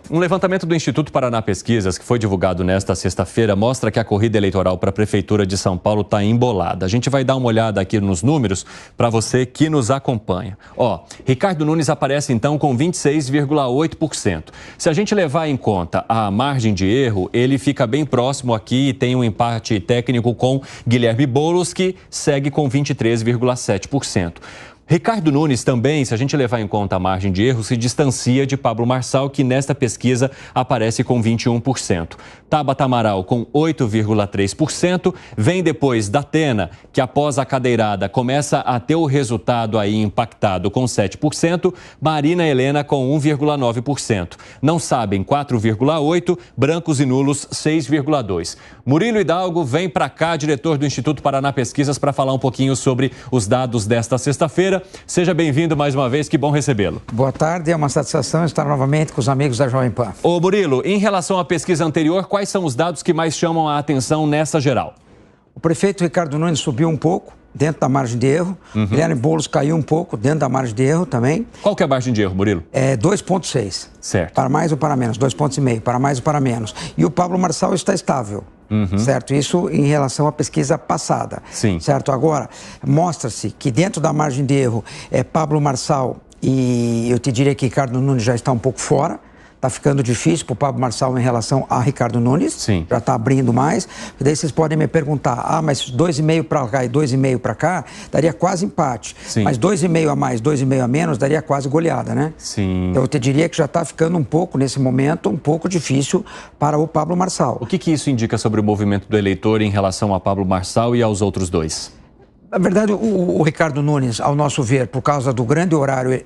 Um levantamento do Instituto Paraná Pesquisas, que foi divulgado nesta sexta-feira, mostra que a corrida eleitoral para a Prefeitura de São Paulo está embolada. A gente vai dar uma olhada aqui nos números para você que nos acompanha. Ricardo Nunes aparece então com 26,8%. Se a gente levar em conta a margem de erro, ele fica bem próximo aqui e tem um empate técnico com Guilherme Boulos, que segue com 23,7%. Ricardo Nunes também, se a gente levar em conta a margem de erro, se distancia de Pablo Marçal, que nesta pesquisa aparece com 21%. Tabata Amaral com 8,3%. Vem depois Datena, que após a cadeirada começa a ter o resultado aí impactado com 7%. Marina Helena com 1,9%. Não sabem 4,8%. Brancos e nulos 6,2%. Murilo Hidalgo vem para cá, diretor do Instituto Paraná Pesquisas, para falar um pouquinho sobre os dados desta sexta-feira. Seja bem-vindo mais uma vez, que bom recebê-lo. Boa tarde, é uma satisfação estar novamente com os amigos da Jovem Pan. Ô Murilo, em relação à pesquisa anterior, quais são os dados que mais chamam a atenção nessa geral? O prefeito Ricardo Nunes subiu um pouco dentro da margem de erro, Guilherme Boulos caiu um pouco dentro da margem de erro também. Qual que é a margem de erro, Murilo? É 2,6. Certo. Para mais ou para menos, 2,5 pontos, para mais ou para menos. E o Pablo Marçal está estável. Certo? Isso em relação à pesquisa passada. Sim. Certo? Agora, mostra-se que dentro da margem de erro Pablo Marçal e eu te diria que Ricardo Nunes já está um pouco fora. Está ficando difícil para o Pablo Marçal em relação a Ricardo Nunes. Sim. Já está abrindo mais. E daí vocês podem me perguntar, mas 2,5 para cá e 2,5 para cá, daria quase empate. Sim. Mas 2,5 a mais, 2,5 a menos, daria quase goleada, né? Sim. Então eu te diria que já está ficando um pouco, nesse momento, um pouco difícil para o Pablo Marçal. O que isso indica sobre o movimento do eleitor em relação a Pablo Marçal e aos outros dois? Na verdade, o Ricardo Nunes, ao nosso ver, por causa do grande horário,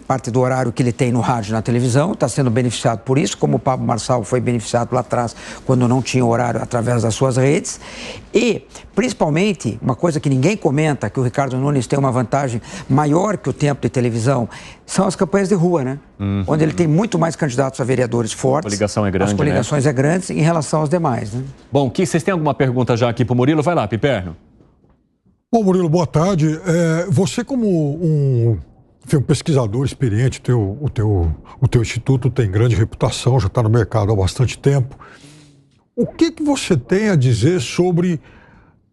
parte do horário que ele tem no rádio e na televisão, está sendo beneficiado por isso, como o Pablo Marçal foi beneficiado lá atrás, quando não tinha horário através das suas redes. E, principalmente, uma coisa que ninguém comenta, que o Ricardo Nunes tem uma vantagem maior que o tempo de televisão, são as campanhas de rua, né? Onde ele tem muito mais candidatos a vereadores fortes. A coligação é grande, as coligações é grande em relação aos demais, né? Bom, vocês têm alguma pergunta já aqui para o Murilo? Vai lá, Piperno. Bom, Murilo, boa tarde. Você como um pesquisador experiente, o teu instituto tem grande reputação, já está no mercado há bastante tempo. O que você tem a dizer sobre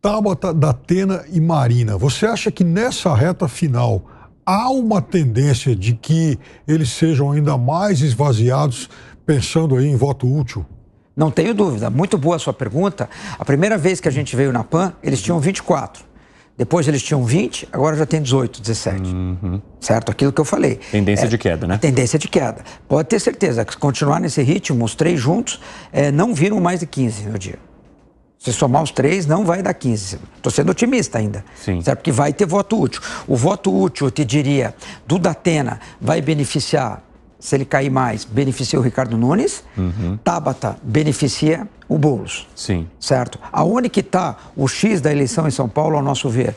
Tabata, Datena e Marina? Você acha que nessa reta final há uma tendência de que eles sejam ainda mais esvaziados, pensando aí em voto útil? Não tenho dúvida. Muito boa a sua pergunta. A primeira vez que a gente veio na PAN, eles tinham 24. Depois eles tinham 20, agora já tem 18, 17. Certo? Aquilo que eu falei. Tendência de queda, né? Tendência de queda. Pode ter certeza que se continuar nesse ritmo, os três juntos não viram mais de 15 no dia. Se somar os três, não vai dar 15. Estou sendo otimista ainda. Sim. Certo? Porque vai ter voto útil. O voto útil, eu te diria, do Datena vai beneficiar, se ele cair mais, beneficia o Ricardo Nunes. Tabata beneficia o Boulos. Sim. Certo? Aonde que está o X da eleição em São Paulo, ao nosso ver?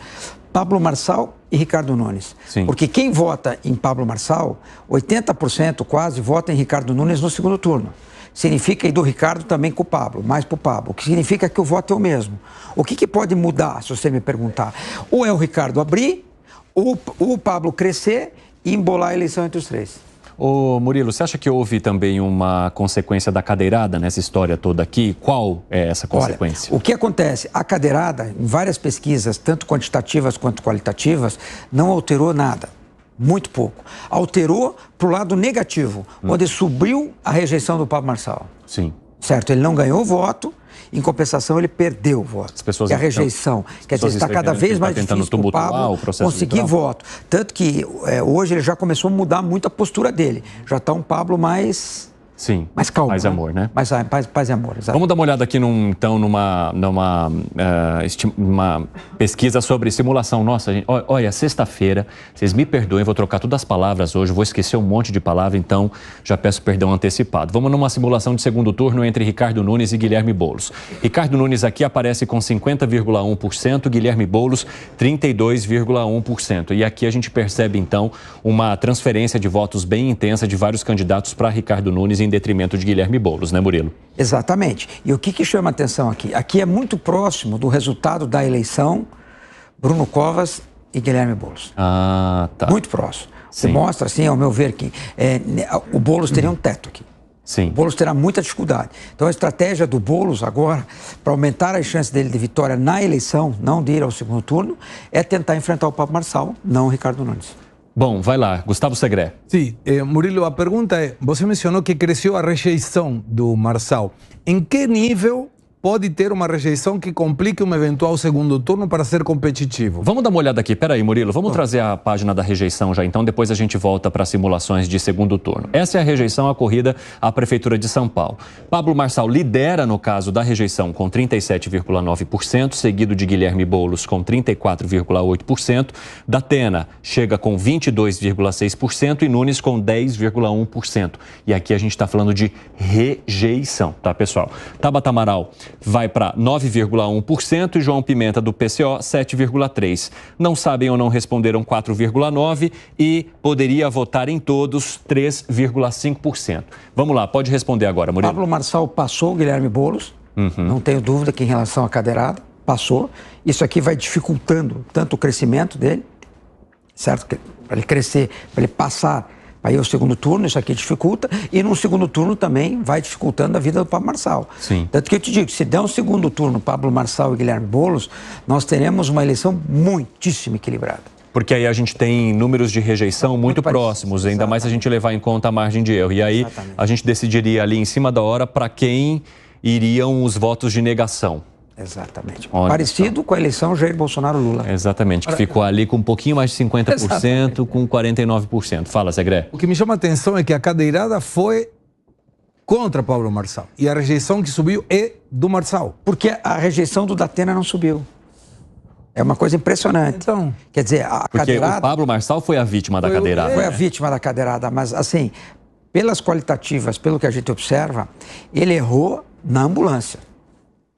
Pablo Marçal e Ricardo Nunes. Sim. Porque quem vota em Pablo Marçal, 80% quase vota em Ricardo Nunes no segundo turno. Significa ir do Ricardo também com o Pablo, mais para o Pablo. O que significa que o voto é o mesmo. O que pode mudar, se você me perguntar? Ou é o Ricardo abrir, ou o Pablo crescer e embolar a eleição entre os três. Ô Murilo, você acha que houve também uma consequência da cadeirada nessa história toda aqui? Qual é essa consequência? Olha, o que acontece? A cadeirada, em várias pesquisas, tanto quantitativas quanto qualitativas, não alterou nada. Muito pouco. Alterou para o lado negativo, onde subiu a rejeição do Pablo Marçal. Sim. Certo? Ele não ganhou voto, em compensação ele perdeu o voto. As pessoas e a rejeição. Quer dizer, está cada vez mais difícil para o Pablo conseguir voto. Tanto que hoje ele já começou a mudar muito a postura dele. Já está um Pablo mais... Sim, mais calmo. Mais amor, né? Mais paz e amor, exato. Vamos dar uma olhada aqui, numa pesquisa sobre simulação. Nossa, gente, olha, sexta-feira, vocês me perdoem, vou trocar todas as palavras hoje, vou esquecer um monte de palavra, então já peço perdão antecipado. Vamos numa simulação de segundo turno entre Ricardo Nunes e Guilherme Boulos. Ricardo Nunes aqui aparece com 50,1%, Guilherme Boulos 32,1%. E aqui a gente percebe, então, uma transferência de votos bem intensa de vários candidatos para Ricardo Nunes em detrimento de Guilherme Boulos, né, Murilo? Exatamente. E o que chama atenção aqui? Aqui é muito próximo do resultado da eleição Bruno Covas e Guilherme Boulos. Ah, tá. Muito próximo. Você mostra, assim, ao meu ver, que o Boulos teria um teto aqui. Sim. O Boulos terá muita dificuldade. Então a estratégia do Boulos agora, para aumentar as chances dele de vitória na eleição, não de ir ao segundo turno, é tentar enfrentar o Pablo Marçal, não o Ricardo Nunes. Bom, vai lá, Gustavo Segré. Sim, Murilo, a pergunta é, você mencionou que cresceu a rejeição do Marçal. Em que nível pode ter uma rejeição que complique um eventual segundo turno para ser competitivo? Vamos dar uma olhada aqui. Peraí, Murilo, vamos trazer a página da rejeição já, então depois a gente volta para simulações de segundo turno. Essa é a rejeição ocorrida à Prefeitura de São Paulo. Pablo Marçal lidera no caso da rejeição com 37,9%, seguido de Guilherme Boulos com 34,8%, Datena chega com 22,6% e Nunes com 10,1%. E aqui a gente está falando de rejeição, tá, pessoal? Tabata Amaral vai para 9,1% e João Pimenta do PCO 7,3%. Não sabem ou não responderam 4,9% e poderia votar em todos 3,5%. Vamos lá, pode responder agora, Murilo. Pablo Marçal passou o Guilherme Boulos, não tenho dúvida que em relação à cadeirada, passou. Isso aqui vai dificultando tanto o crescimento dele, certo? Para ele crescer, para ele passar para ir ao segundo turno, isso aqui dificulta, e no segundo turno também vai dificultando a vida do Pablo Marçal. Sim. Tanto que eu te digo, se der um segundo turno Pablo Marçal e Guilherme Boulos, nós teremos uma eleição muitíssimo equilibrada. Porque aí a gente tem números de rejeição muito próximos, ainda mais se a gente levar em conta a margem de erro. E aí a gente decidiria ali em cima da hora para quem iriam os votos de negação. Exatamente. Olha, parecido com a eleição Jair Bolsonaro-Lula. Exatamente, que ficou ali com um pouquinho mais de 50%, exatamente, com 49%. Fala, Segré. O que me chama a atenção é que a cadeirada foi contra Pablo Marçal. E a rejeição que subiu é do Marçal. Porque a rejeição do Datena não subiu. É uma coisa impressionante. Então, quer dizer, a porque cadeirada... o Pablo Marçal foi a vítima da cadeirada. Foi a vítima da cadeirada, mas assim, pelas qualitativas, pelo que a gente observa, ele errou na ambulância.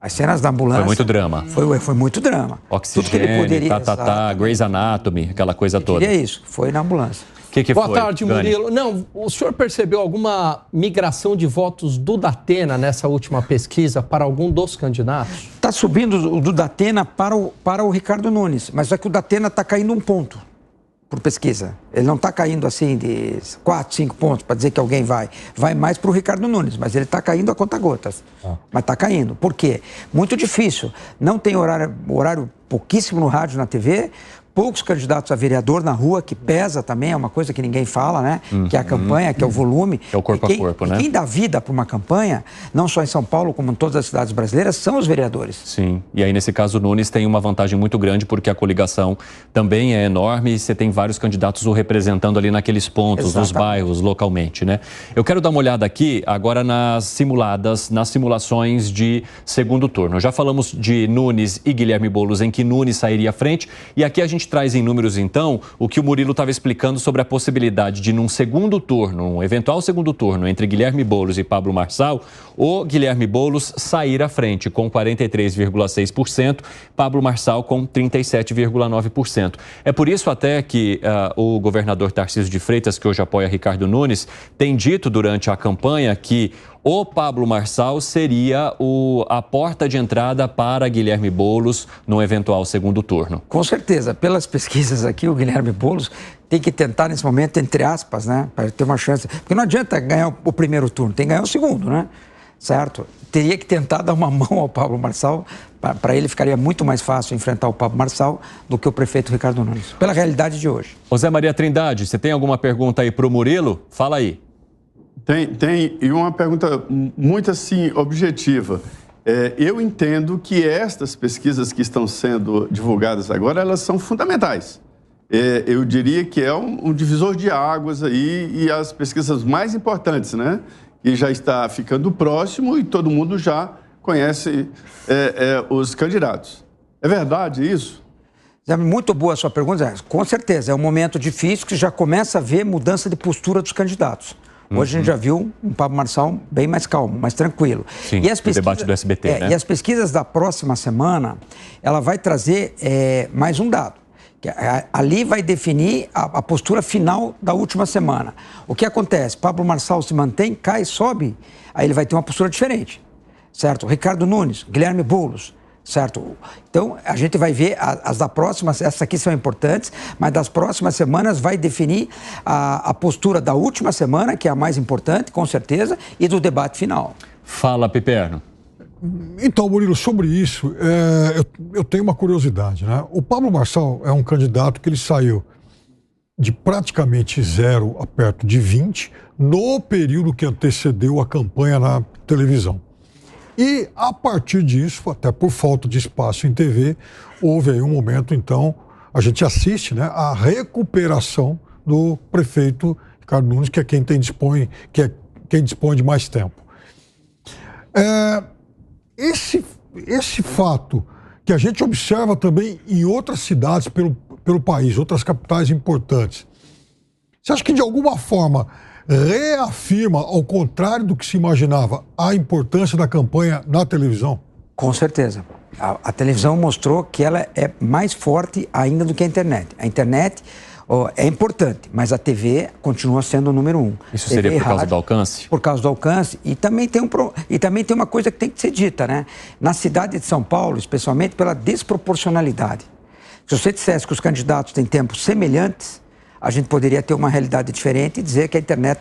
As cenas da ambulância... Foi muito drama. Foi muito drama. Oxigênio, tudo que ele poderia, Grey's Anatomy, aquela coisa toda. É isso, foi na ambulância. Que Boa foi, tarde, Murilo. Não, o senhor percebeu alguma migração de votos do Datena nessa última pesquisa para algum dos candidatos? Está subindo o do Datena para o Ricardo Nunes, mas é que o Datena está caindo um ponto por pesquisa. Ele não está caindo assim de 4, 5 pontos para dizer que alguém vai. Vai mais para o Ricardo Nunes, mas ele está caindo a conta-gotas. Mas está caindo. Por quê? Muito difícil. Não tem horário pouquíssimo no rádio, na TV, poucos candidatos a vereador na rua, que pesa também, é uma coisa que ninguém fala, né? Que é a campanha, que é o volume. Que é o corpo a corpo, né? Quem dá vida para uma campanha, não só em São Paulo, como em todas as cidades brasileiras, são os vereadores. Sim, e aí nesse caso o Nunes tem uma vantagem muito grande, porque a coligação também é enorme e você tem vários candidatos o representando ali naqueles pontos, exatamente, nos bairros, localmente, né? Eu quero dar uma olhada aqui agora nas simulações de segundo turno. Já falamos de Nunes e Guilherme Boulos, em que Nunes sairia à frente, e aqui a gente traz em números, então, o que o Murilo estava explicando sobre a possibilidade de, num segundo turno, um eventual segundo turno, entre Guilherme Boulos e Pablo Marçal, o Guilherme Boulos sair à frente com 43,6%, Pablo Marçal com 37,9%. É por isso até que o governador Tarcísio de Freitas, que hoje apoia Ricardo Nunes, tem dito durante a campanha que o Pablo Marçal seria a porta de entrada para Guilherme Boulos no eventual segundo turno. Com certeza. Pelas pesquisas aqui, o Guilherme Boulos tem que tentar, nesse momento, entre aspas, né, para ter uma chance. Porque não adianta ganhar o primeiro turno, tem que ganhar o segundo, né? Certo? Teria que tentar dar uma mão ao Pablo Marçal. Para ele ficaria muito mais fácil enfrentar o Pablo Marçal do que o prefeito Ricardo Nunes, pela realidade de hoje. José Maria Trindade, você tem alguma pergunta aí para o Murilo? Fala aí. Tem, e uma pergunta muito assim, objetiva. Eu entendo que estas pesquisas que estão sendo divulgadas agora, elas são fundamentais. Eu diria que é um divisor de águas aí e as pesquisas mais importantes, né? Que já está ficando próximo e todo mundo já conhece os candidatos. É verdade isso? Muito boa a sua pergunta. Com certeza, é um momento difícil que já começa a ver mudança de postura dos candidatos. Hoje a gente já viu um Pablo Marçal bem mais calmo, mais tranquilo. Sim, e as pesquisas, o debate do SBT, né? E as pesquisas da próxima semana, ela vai trazer mais um dado. Ali vai definir a postura final da última semana. O que acontece? Pablo Marçal se mantém, cai, sobe, aí ele vai ter uma postura diferente, certo? Ricardo Nunes, Guilherme Boulos, certo? Então, a gente vai ver as da próxima, essas aqui são importantes, mas das próximas semanas vai definir a postura da última semana, que é a mais importante, com certeza, e do debate final. Fala, Piperno. Então, Murilo, sobre isso, eu tenho uma curiosidade, né? O Pablo Marçal é um candidato que ele saiu de praticamente 0 a perto de 20 no período que antecedeu a campanha na televisão. E, a partir disso, até por falta de espaço em TV, houve aí um momento, então, a gente assiste, né, a recuperação do prefeito Ricardo Nunes, que é quem dispõe de mais tempo. Esse fato que a gente observa também em outras cidades pelo país, outras capitais importantes, você acha que de alguma forma reafirma, ao contrário do que se imaginava, a importância da campanha na televisão? Com certeza. A televisão mostrou que ela é mais forte ainda do que a internet. A internet é importante, mas a TV continua sendo o número 1. Isso seria por causa do alcance? Por causa do alcance. E também tem uma coisa que tem que ser dita, né? Na cidade de São Paulo, especialmente pela desproporcionalidade. Se você dissesse que os candidatos têm tempos semelhantes, a gente poderia ter uma realidade diferente e dizer que a internet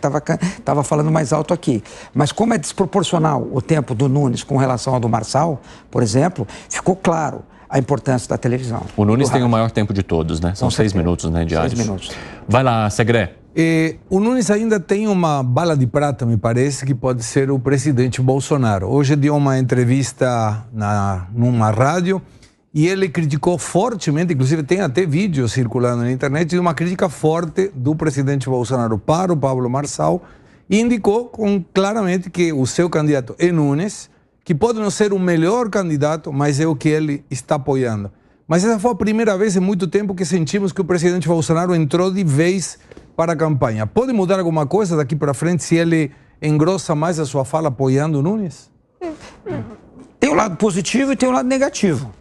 estava falando mais alto aqui. Mas como é desproporcional o tempo do Nunes com relação ao do Marçal, por exemplo, ficou claro a importância da televisão. O Nunes tem o maior tempo de todos, né? São 6 minutos, né, diários. 6 minutos. Vai lá, Segré. O Nunes ainda tem uma bala de prata, me parece, que pode ser o presidente Bolsonaro. Hoje deu uma entrevista numa rádio e ele criticou fortemente, inclusive tem até vídeo circulando na internet, de uma crítica forte do presidente Bolsonaro para o Pablo Marçal, e indicou claramente que o seu candidato é Nunes, que pode não ser o melhor candidato, mas é o que ele está apoiando. Mas essa foi a primeira vez em muito tempo que sentimos que o presidente Bolsonaro entrou de vez para a campanha. Pode mudar alguma coisa daqui para frente se ele engrossa mais a sua fala apoiando o Nunes? Tem um lado positivo e tem um lado negativo.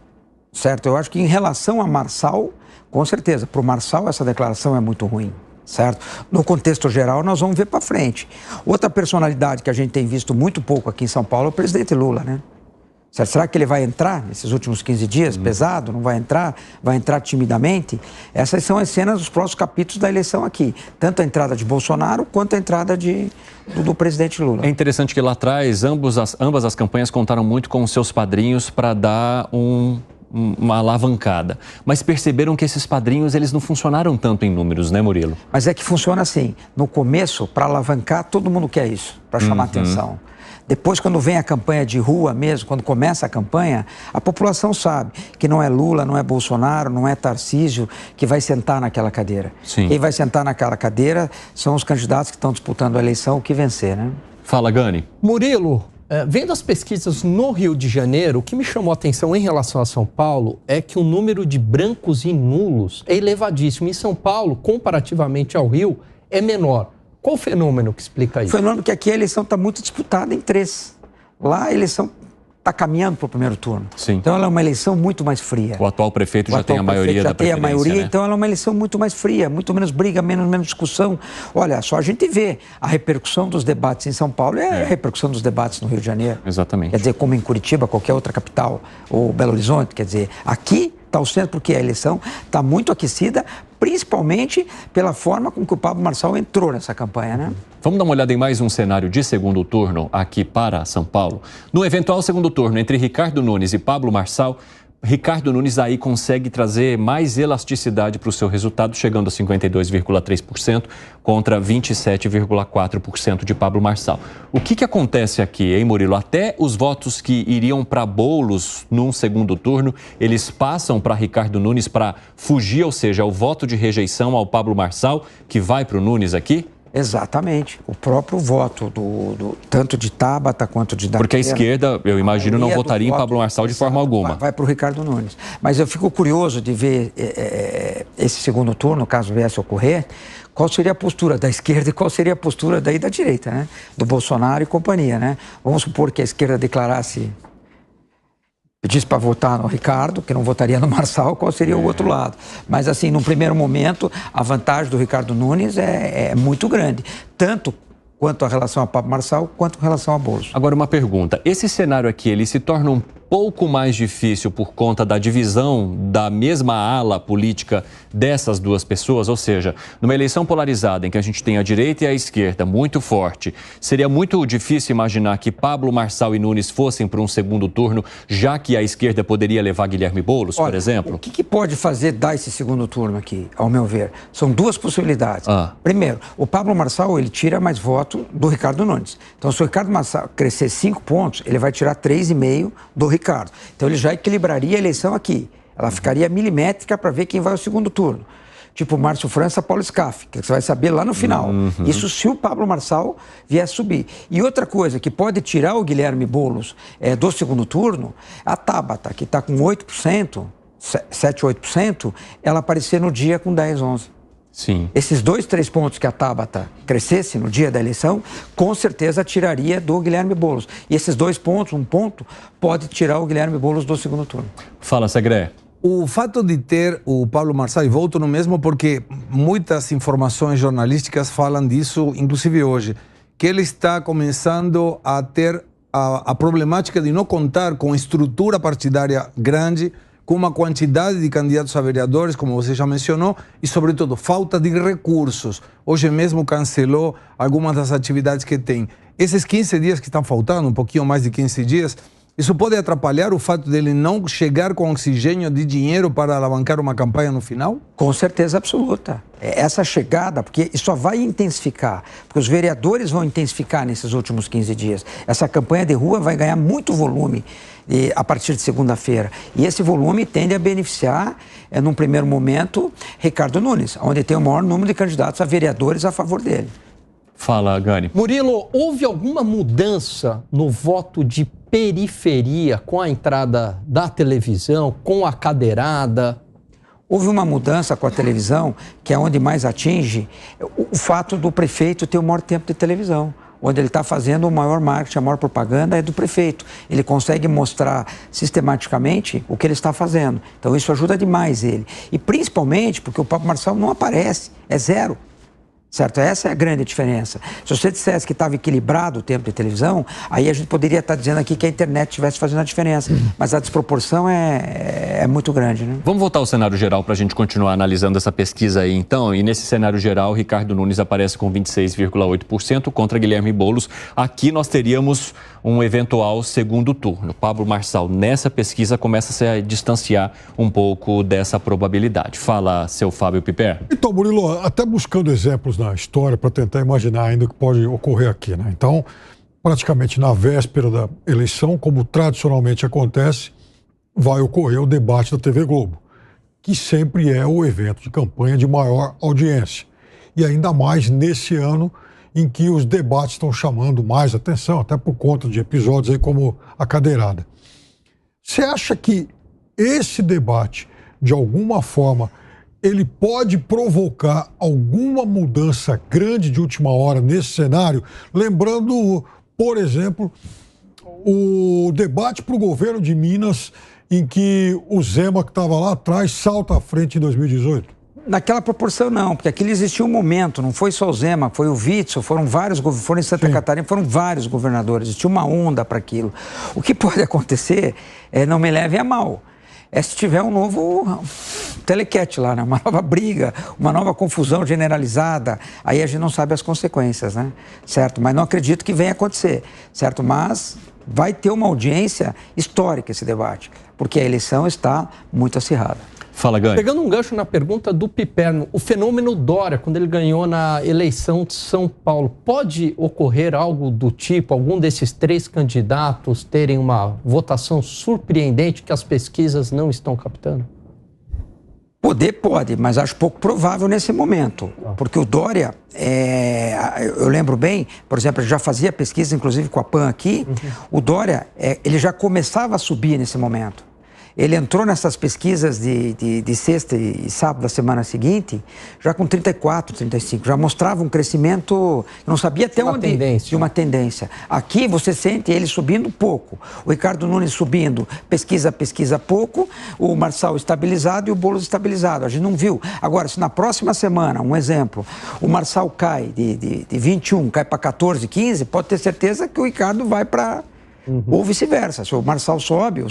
Certo? Eu acho que em relação a Marçal, com certeza, para o Marçal essa declaração é muito ruim, certo? No contexto geral, nós vamos ver para frente. Outra personalidade que a gente tem visto muito pouco aqui em São Paulo é o presidente Lula, né? Certo? Será que ele vai entrar nesses últimos 15 dias, pesado? Não vai entrar? Vai entrar timidamente? Essas são as cenas dos próximos capítulos da eleição aqui. Tanto a entrada de Bolsonaro quanto a entrada do presidente Lula. É interessante que lá atrás, ambas as campanhas contaram muito com os seus padrinhos para dar uma alavancada. Mas perceberam que esses padrinhos, eles não funcionaram tanto em números, né, Murilo? Mas é que funciona assim. No começo, para alavancar, todo mundo quer isso, para chamar atenção. Depois, quando vem a campanha de rua mesmo, quando começa a campanha, a população sabe que não é Lula, não é Bolsonaro, não é Tarcísio que vai sentar naquela cadeira. Sim. Quem vai sentar naquela cadeira são os candidatos que estão disputando a eleição, o que vencer, né? Fala, Gani. Murilo, vendo as pesquisas no Rio de Janeiro, o que me chamou a atenção em relação a São Paulo é que o número de brancos e nulos é elevadíssimo. Em São Paulo, comparativamente ao Rio, é menor. Qual o fenômeno que explica isso? O fenômeno que aqui a eleição está muito disputada em 3. Lá a eleição está caminhando para o primeiro turno. Sim. Então ela é uma eleição muito mais fria. O atual prefeito já tem a maioria da preferência, já tem a maioria, né? então ela é uma eleição muito mais fria, muito menos briga, menos discussão. Olha, só a gente vê a repercussão dos debates em São Paulo é a repercussão dos debates no Rio de Janeiro. Exatamente. Quer dizer, como em Curitiba, qualquer outra capital, ou Belo Horizonte, quer dizer, aqui está o centro porque a eleição está muito aquecida, principalmente pela forma com que o Pablo Marçal entrou nessa campanha, né? Vamos dar uma olhada em mais um cenário de segundo turno aqui para São Paulo. No eventual segundo turno entre Ricardo Nunes e Pablo Marçal, Ricardo Nunes aí consegue trazer mais elasticidade para o seu resultado, chegando a 52,3% contra 27,4% de Pablo Marçal. O que acontece aqui, hein, Murilo? Até os votos que iriam para Boulos num segundo turno, eles passam para Ricardo Nunes para fugir, ou seja, o voto de rejeição ao Pablo Marçal, que vai para o Nunes aqui? Exatamente. O próprio voto tanto de Tabata quanto de Datena. Porque a esquerda, eu imagino, não votaria em Pablo Marçal de forma alguma. Vai para o Ricardo Nunes. Mas eu fico curioso de ver esse segundo turno, caso viesse a ocorrer, qual seria a postura da esquerda e qual seria a postura daí da direita, né? Do Bolsonaro e companhia, né? Vamos supor que a esquerda pedisse para votar no Ricardo, que não votaria no Marçal, qual seria o outro lado? Mas, assim, num primeiro momento, a vantagem do Ricardo Nunes é muito grande, tanto quanto a relação a Pablo Marçal, quanto a relação a Boulos. Agora, uma pergunta. Esse cenário aqui, ele se torna pouco mais difícil por conta da divisão da mesma ala política dessas duas pessoas? Ou seja, numa eleição polarizada em que a gente tem a direita e a esquerda muito forte, seria muito difícil imaginar que Pablo Marçal e Nunes fossem para um segundo turno, já que a esquerda poderia levar Guilherme Boulos, por exemplo? O que pode fazer dar esse segundo turno aqui, ao meu ver? São duas possibilidades. Primeiro, o Pablo Marçal, ele tira mais voto do Ricardo Nunes. Então, se o Ricardo Marçal crescer 5 pontos, ele vai tirar 3,5 do Ricardo. Então, ele já equilibraria a eleição aqui. Ela ficaria milimétrica para ver quem vai ao segundo turno. Tipo Márcio França, Paulo Scaff, que você vai saber lá no final. Isso se o Pablo Marçal vier subir. E outra coisa que pode tirar o Guilherme Boulos do segundo turno, a Tabata, que está com 8%, 7, 8%, ela aparecer no dia com 10, 11%. Sim. Esses 2, 3 pontos que a Tabata crescesse no dia da eleição, com certeza tiraria do Guilherme Boulos. E esses 2 pontos, 1 ponto, pode tirar o Guilherme Boulos do segundo turno. Fala, Segré. O fato de ter o Pablo Marçal, e volto no mesmo porque muitas informações jornalísticas falam disso, inclusive hoje, que ele está começando a ter a problemática de não contar com estrutura partidária grande, com uma quantidade de candidatos a vereadores, como você já mencionou, e, sobretudo, falta de recursos. Hoje mesmo cancelou algumas das atividades que tem. Esses 15 dias que estão faltando, um pouquinho mais de 15 dias, isso pode atrapalhar o fato dele não chegar com oxigênio de dinheiro para alavancar uma campanha no final? Com certeza absoluta. Essa chegada, porque isso só vai intensificar, porque os vereadores vão intensificar nesses últimos 15 dias. Essa campanha de rua vai ganhar muito volume a partir de segunda-feira. E esse volume tende a beneficiar, num primeiro momento, Ricardo Nunes, onde tem o maior número de candidatos a vereadores a favor dele. Fala, Gani. Murilo, houve alguma mudança no voto de periferia com a entrada da televisão, com a cadeirada? Houve uma mudança com a televisão, que é onde mais atinge o fato do prefeito ter o maior tempo de televisão. Onde ele está fazendo o maior marketing, a maior propaganda é do prefeito. Ele consegue mostrar sistematicamente o que ele está fazendo. Então isso ajuda demais ele. E principalmente porque o Pablo Marçal não aparece, é zero. Certo? Essa é a grande diferença. Se você dissesse que estava equilibrado o tempo de televisão, aí a gente poderia estar dizendo aqui que a internet estivesse fazendo a diferença. Mas a desproporção é muito grande, né? Vamos voltar ao cenário geral para a gente continuar analisando essa pesquisa aí, então. E nesse cenário geral, Ricardo Nunes aparece com 26,8% contra Guilherme Boulos. Aqui nós teríamos um eventual segundo turno. Pablo Marçal, nessa pesquisa, começa a se distanciar um pouco dessa probabilidade. Fala, seu Fábio Piper. Então, Murilo, até buscando exemplos na história para tentar imaginar ainda o que pode ocorrer aqui, né? Então, praticamente na véspera da eleição, como tradicionalmente acontece, vai ocorrer o debate da TV Globo, que sempre é o evento de campanha de maior audiência. E ainda mais nesse ano em que os debates estão chamando mais atenção, até por conta de episódios aí como a cadeirada. Você acha que esse debate, de alguma forma, ele pode provocar alguma mudança grande de última hora nesse cenário? Lembrando, por exemplo, o debate para o governo de Minas, em que o Zema, que estava lá atrás, salta à frente em 2018? Naquela proporção não, porque aquilo existiu um momento, não foi só o Zema, foi o Witzel, foram em Santa Catarina, foram vários governadores, existia uma onda para aquilo. O que pode acontecer, não me leve a mal, se tiver um novo telequete lá, né? Uma nova briga, uma nova confusão generalizada, aí a gente não sabe as consequências, né? Certo? Mas não acredito que venha acontecer, certo? Mas vai ter uma audiência histórica esse debate, porque a eleição está muito acirrada. Fala, Gani. Pegando um gancho na pergunta do Piperno, o fenômeno Dória, quando ele ganhou na eleição de São Paulo, pode ocorrer algo do tipo, algum desses 3 candidatos terem uma votação surpreendente que as pesquisas não estão captando? Pode, mas acho pouco provável nesse momento, porque o Dória, eu lembro bem, por exemplo, ele já fazia pesquisa, inclusive com a PAN aqui, o Dória, ele já começava a subir nesse momento. Ele entrou nessas pesquisas de sexta e sábado da semana seguinte, já com 34, 35, já mostrava um crescimento, não sabia até onde, de uma tendência. Aqui você sente ele subindo pouco, o Ricardo Nunes subindo, pesquisa pouco, o Marçal estabilizado e o Boulos estabilizado, a gente não viu. Agora, se na próxima semana, um exemplo, o Marçal cai de 21, cai para 14, 15, pode ter certeza que o Ricardo vai para Ou vice-versa. Se o Marçal sobe,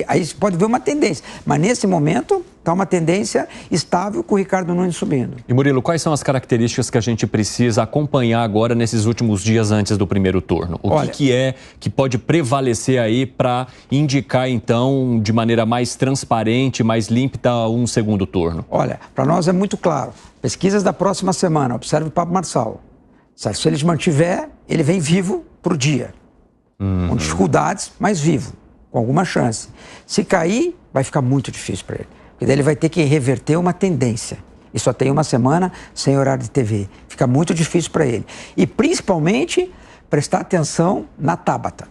aí você pode ver uma tendência. Mas nesse momento está uma tendência estável com o Ricardo Nunes subindo. E Murilo, quais são as características que a gente precisa acompanhar agora nesses últimos dias antes do primeiro turno? O que é que pode prevalecer aí para indicar, então, de maneira mais transparente, mais límpida, um segundo turno? Olha, para nós é muito claro. Pesquisas da próxima semana, observe o Pablo Marçal. Se ele mantiver, ele vem vivo para o dia. Com dificuldades, mas vivo, com alguma chance. Se cair, vai ficar muito difícil para ele. Porque daí ele vai ter que reverter uma tendência. E só tem uma semana sem horário de TV. Fica muito difícil para ele. E principalmente, prestar atenção na Tabata.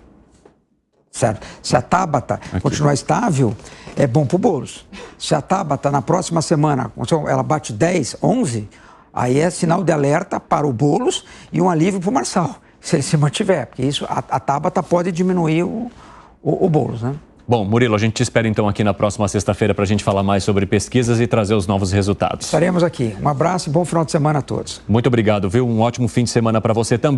Certo? Se a Tabata continuar estável, é bom para o Boulos. Se a Tabata, na próxima semana, ela bate 10, 11, aí é sinal de alerta para o Boulos e um alívio para o Marçal, se ele se mantiver. Porque isso, a Tabata pode diminuir o Boulos, né? Bom, Murilo, a gente te espera então aqui na próxima sexta-feira para a gente falar mais sobre pesquisas e trazer os novos resultados. Estaremos aqui. Um abraço e bom final de semana a todos. Muito obrigado, viu? Um ótimo fim de semana para você também.